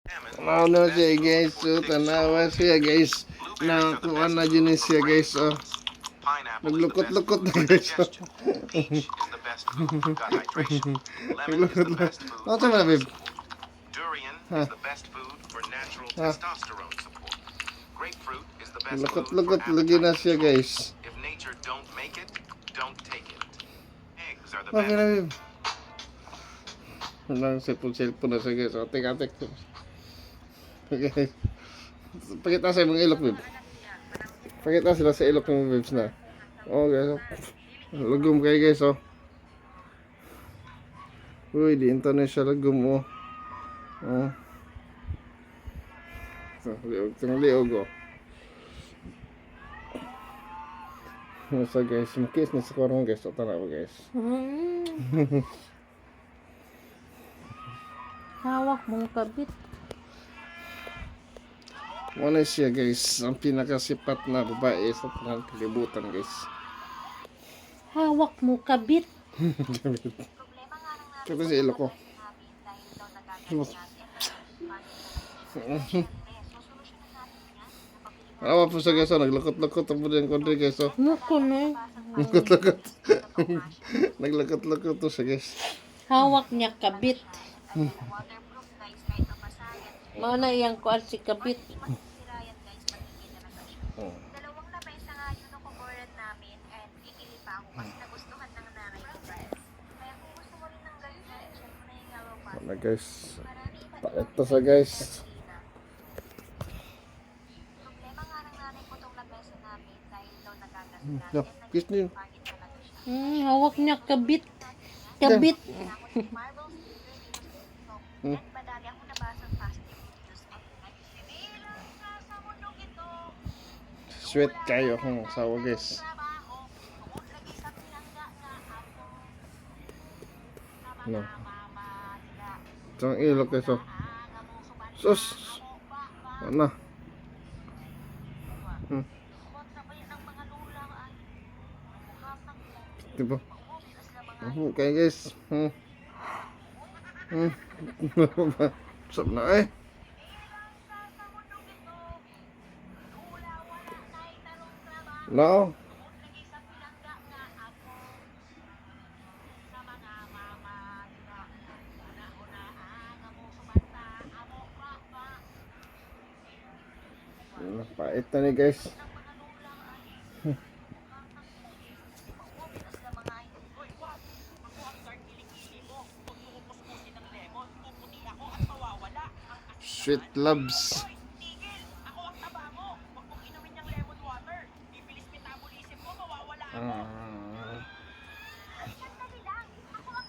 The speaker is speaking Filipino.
Tanaw na siya guys. So, tanawa siya guys. Na kung ano dyan siya guys. Oh. Naglukot-lukot na guys. Naglukot-lukot. Ano sa mga babe? Ha? Ha? Lukot-lukot lagi na siya guys. Okay na babe. Walang cellphone na siya guys. Atik-atik. Okay. Pakita sa mga ilok babe. Pakita sila sa ilok ng babes na. Oh guys. Lagom kayo guys oh. Uy, di internet siya lagom oh. Oh. Itong liog oh. So guys, makis na sa korong guys. O tanaw guys. Hawak mong kabit. Wala siya guys. Ang pinakasipat na babae sa tanang kalibutan guys. Hawak mo kabit. Ito sa ilok ko. Awa po sa guys oh. Naglakot-lakot ang pwede yung country guys oh. Muko na. Naglakot-lakot. Naglakot-lakot to siya guys. Hawak niya kabit. Mao na iyang kuan si kabit. Dalawang lamesa nga yun ang kukurat namin and pipili pa ako kasi nagustuhan ng nanay ko. Kaya kung gusto mo rin ng ganyan, check mo na yung yellow pa. Ano guys. Ito sa guys. Problema nga ng nanay ko tong lamesa namin dahil daw nagagasgas. Kiss niyo. Pagit talaga siya. Hawak niya kabit. Kabit. Ako si Marvel Studios. At madami akong nabasang positive reviews online. Bilang sa mundong ito, Sweet kayo kung asawa guys. trabaho, tungkol lagi sa pinangga nga ako. No. Mama, nila. Ito ang ilok guys oh. Sus. Ano? Kontra pa yan ang mga lulang ay hatak mo. Diba? Bukas na mga Okay guys. Sab na eh. sa mundong ito. Lula wala na'y talong trabaho. No. Lagi sa pinangga nga ako. Sa mga mama nila. Sana unaan ang mo sumanta. Amo pa pa. Pait na ni guys. Ng mga lulang ay hatak mo. Bukas na mga ito. Uy, wag. Ako ang start kilikili mo. Huwag mo kupuspusin ng lemon. Puputi ako at mawawala ang Sweet loves. Hoy, tigil! Ako ang taba mo! Huwag mong inumin yung lemon water. Bibilis metabolism mo, mawawala ako.